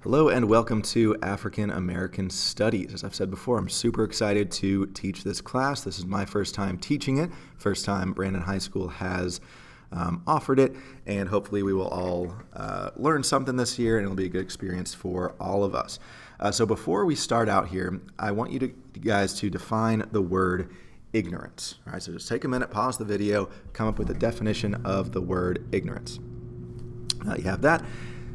Hello and welcome to African American Studies. As I've said before, I'm super excited to teach this class. This is my first time teaching it, first time Brandon High School has offered it, and hopefully we will all learn something this year and it'll be a good experience for all of us. So before we start out here, I want you guys to define the word ignorance. All right, so just take a minute, pause the video, come up with a definition of the word ignorance. You have that.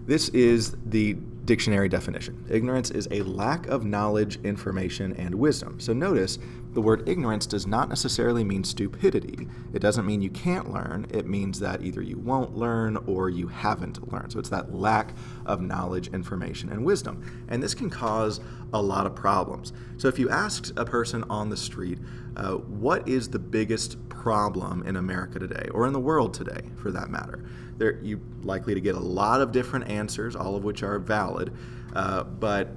This is the dictionary definition. Ignorance is a lack of knowledge, information, and wisdom. So notice the word ignorance does not necessarily mean stupidity. It doesn't mean you can't learn. It means that either you won't learn or you haven't learned. So it's that lack of knowledge, information, and wisdom. And this can cause a lot of problems. So if you asked a person on the street, what is the biggest problem in America today, or in the world today, for that matter, you're likely to get a lot of different answers, all of which are valid, but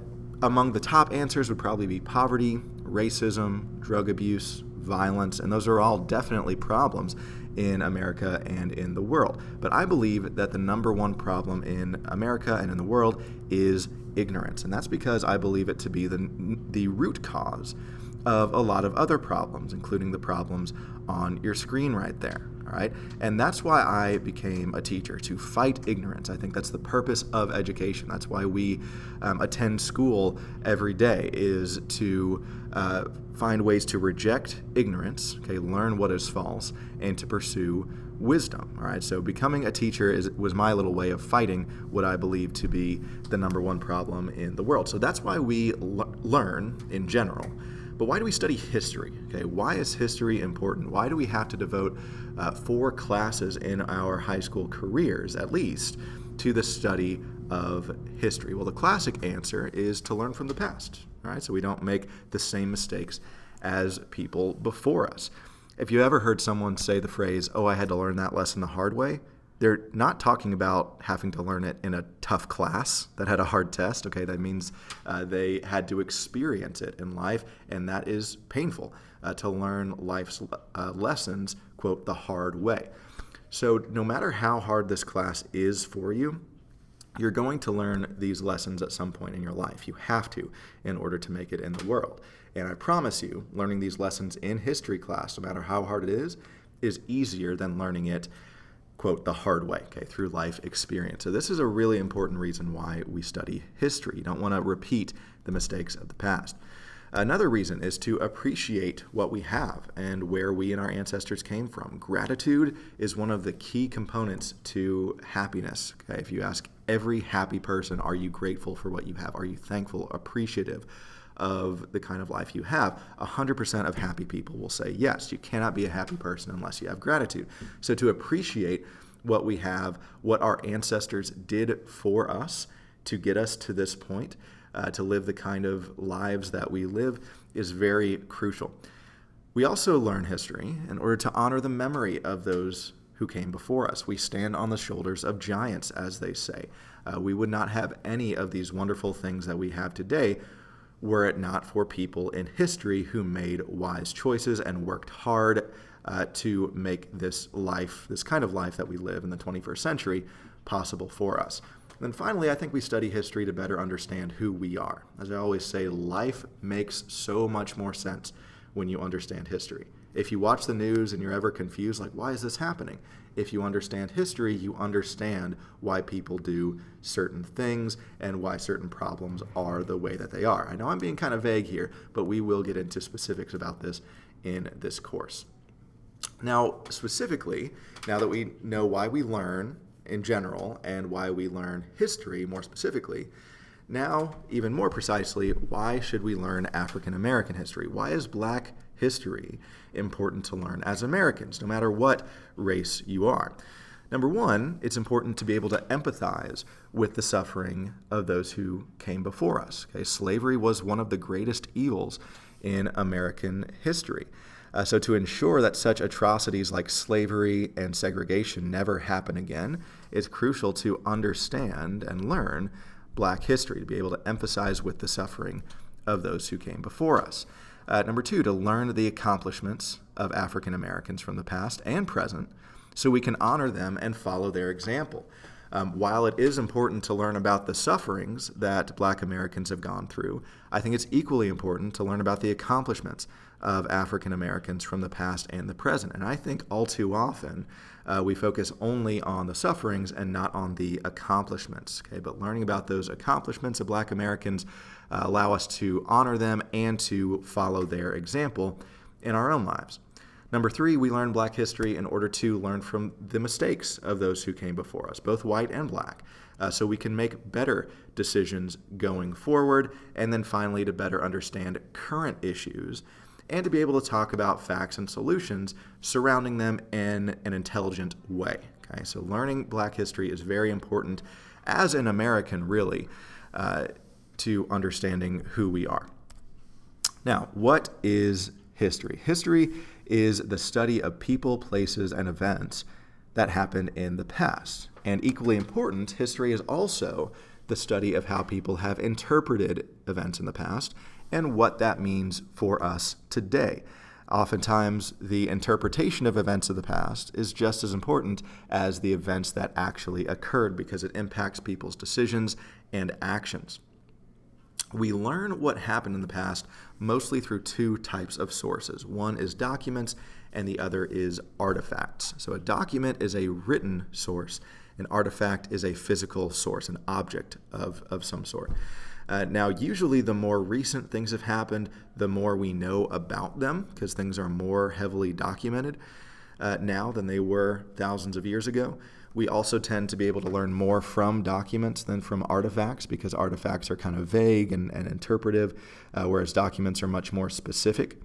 among the top answers would probably be poverty, racism, drug abuse, violence, and those are all definitely problems in America and in the world. But I believe that the number one problem in America and in the world is ignorance, and that's because I believe it to be the root cause of a lot of other problems, including the problems on your screen right there. All right, and that's why I became a teacher, to fight ignorance. I think that's the purpose of education. That's why we attend school every day, is to find ways to reject ignorance, learn what is false, and to pursue wisdom. All right, so becoming a teacher was my little way of fighting what I believe to be the number one problem in the world. So that's why we learn in general. But why do we study history? Why is history important? Why do we have to devote 4 classes in our high school careers, at least, to the study of history? Well, the classic answer is to learn from the past, all right? So we don't make the same mistakes as people before us. If you ever heard someone say the phrase, "Oh, I had to learn that lesson the hard way," they're not talking about having to learn it in a tough class that had a hard test. That means they had to experience it in life, and that is painful, to learn life's lessons, quote, the hard way. So no matter how hard this class is for you, you're going to learn these lessons at some point in your life. You have to, in order to make it in the world. And I promise you, learning these lessons in history class, no matter how hard it is easier than learning it, quote, the hard way, through life experience. So this is a really important reason why we study history. You don't want to repeat the mistakes of the past. Another reason is to appreciate what we have and where we and our ancestors came from. Gratitude is one of the key components to happiness. If you ask every happy person, are you grateful for what you have? Are you thankful, appreciative of the kind of life you have? 100% of happy people will say yes. You cannot be a happy person unless you have gratitude. So to appreciate what we have, what our ancestors did for us to get us to this point, to live the kind of lives that we live, is very crucial. We also learn history in order to honor the memory of those who came before us. We stand on the shoulders of giants, as they say. We would not have any of these wonderful things that we have today were it not for people in history who made wise choices and worked hard to make this kind of life that we live in the 21st century, possible for us. And then finally, I think we study history to better understand who we are. As I always say, life makes so much more sense when you understand history. If you watch the news and you're ever confused, like, why is this happening? If you understand history, you understand why people do certain things and why certain problems are the way that they are. I know I'm being kind of vague here, but we will get into specifics about this in this course. Now, specifically, now that we know why we learn in general and why we learn history more specifically, now, even more precisely, why should we learn African American history? Why is Black history important to learn as Americans, no matter what race you are? Number one, it's important to be able to empathize with the suffering of those who came before us. Slavery was one of the greatest evils in American history. So to ensure that such atrocities like slavery and segregation never happen again, it's crucial to understand and learn Black history, to be able to empathize with the suffering of those who came before us. Number two, to learn the accomplishments of African Americans from the past and present so we can honor them and follow their example. While it is important to learn about the sufferings that Black Americans have gone through, I think it's equally important to learn about the accomplishments of African Americans from the past and the present. And I think all too often we focus only on the sufferings and not on the accomplishments. Okay? But learning about those accomplishments of Black Americans allow us to honor them and to follow their example in our own lives. Number 3, we learn Black history in order to learn from the mistakes of those who came before us, both white and Black, so we can make better decisions going forward, and then finally to better understand current issues and to be able to talk about facts and solutions surrounding them in an intelligent way. Okay? So learning Black history is very important as an American, really, to understanding who we are. Now, what is history? History is the study of people, places, and events that happened in the past. And equally important, history is also the study of how people have interpreted events in the past and what that means for us today. Oftentimes, the interpretation of events of the past is just as important as the events that actually occurred because it impacts people's decisions and actions. We learn what happened in the past mostly through 2 types of sources. One is documents, and the other is artifacts. So a document is a written source. An artifact is a physical source, an object of some sort. Now, usually the more recent things have happened, the more we know about them, because things are more heavily documented now than they were thousands of years ago. We also tend to be able to learn more from documents than from artifacts because artifacts are kind of vague and interpretive, whereas documents are much more specific.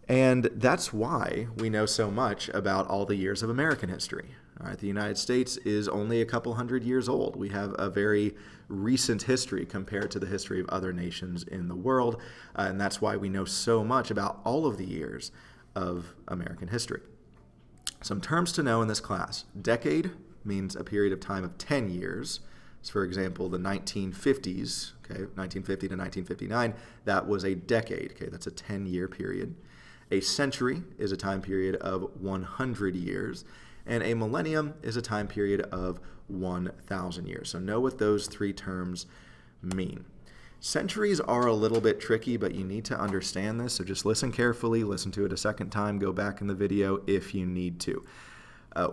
And that's why we know so much about all the years of American history. All right, the United States is only a couple hundred years old. We have a very recent history compared to the history of other nations in the world, and that's why we know so much about all of the years of American history. Some terms to know in this class. Decade means a period of time of 10 years. So for example, the 1950s, 1950 to 1959, that was a decade. That's a 10-year period. A century is a time period of 100 years. And a millennium is a time period of 1,000 years. So know what those 3 terms mean. Centuries are a little bit tricky, but you need to understand this. So just listen carefully, listen to it a second time, go back in the video if you need to.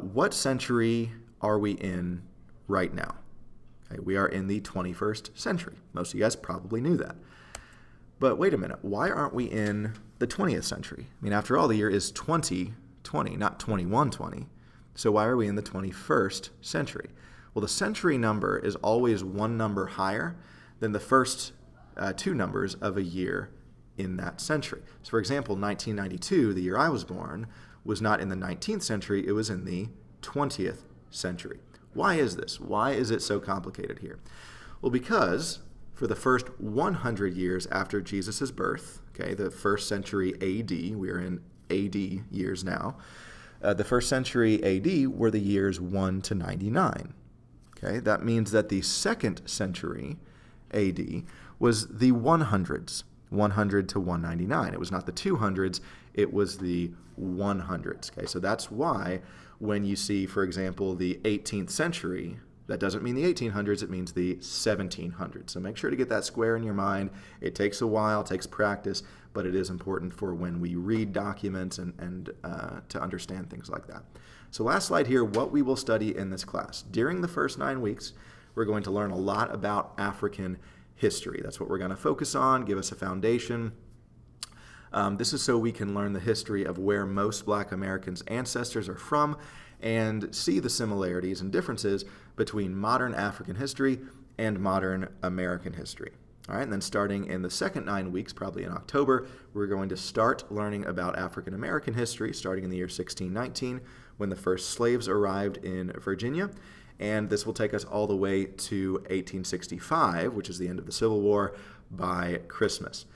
What century are we in right now? Okay, we are in the 21st century. Most of you guys probably knew that. But wait a minute, why aren't we in the 20th century? I mean, after all, the year is 2020, not 2120. So why are we in the 21st century? Well, the century number is always one number higher than the first 2 numbers of a year in that century. So for example, 1992, the year I was born, was not in the 19th century, it was in the 20th century. Why is this? Why is it so complicated here? Well, because for the first 100 years after Jesus' birth, the first century AD, we are in AD years now, the first century AD were the years 1 to 99. That means that the second century AD was the 100s, 100 to 199. It was not the 200s, it was the 100s. So that's why when you see, for example, the 18th century, that doesn't mean the 1800s, it means the 1700s. So make sure to get that square in your mind. It takes a while, it takes practice, but it is important for when we read documents and to understand things like that. So last slide here, what we will study in this class. During the first 9 weeks, we're going to learn a lot about African history. That's what we're going to focus on, give us a foundation. This is so we can learn the history of where most Black Americans' ancestors are from and see the similarities and differences between modern African history and modern American history. All right, and then starting in the second 9 weeks, probably in October, we're going to start learning about African American history, starting in the year 1619, when the first slaves arrived in Virginia. And this will take us all the way to 1865, which is the end of the Civil War, by Christmas.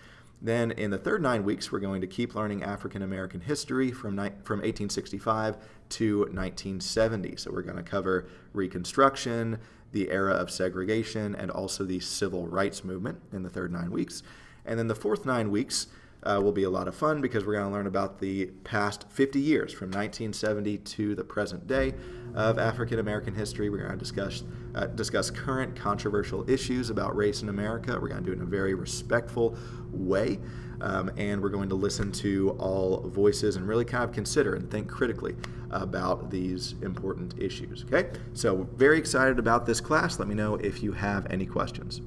Then in the third 9 weeks, we're going to keep learning African American history from 1865 to 1970. So we're going to cover Reconstruction, the era of segregation, and also the Civil Rights Movement in the third 9 weeks. And then the fourth 9 weeks, will be a lot of fun because we're going to learn about the past 50 years from 1970 to the present day of African American history. We're going to discuss current controversial issues about race in America. We're going to do it in a very respectful way. And we're going to listen to all voices and really kind of consider and think critically about these important issues. Okay? So very excited about this class. Let me know if you have any questions.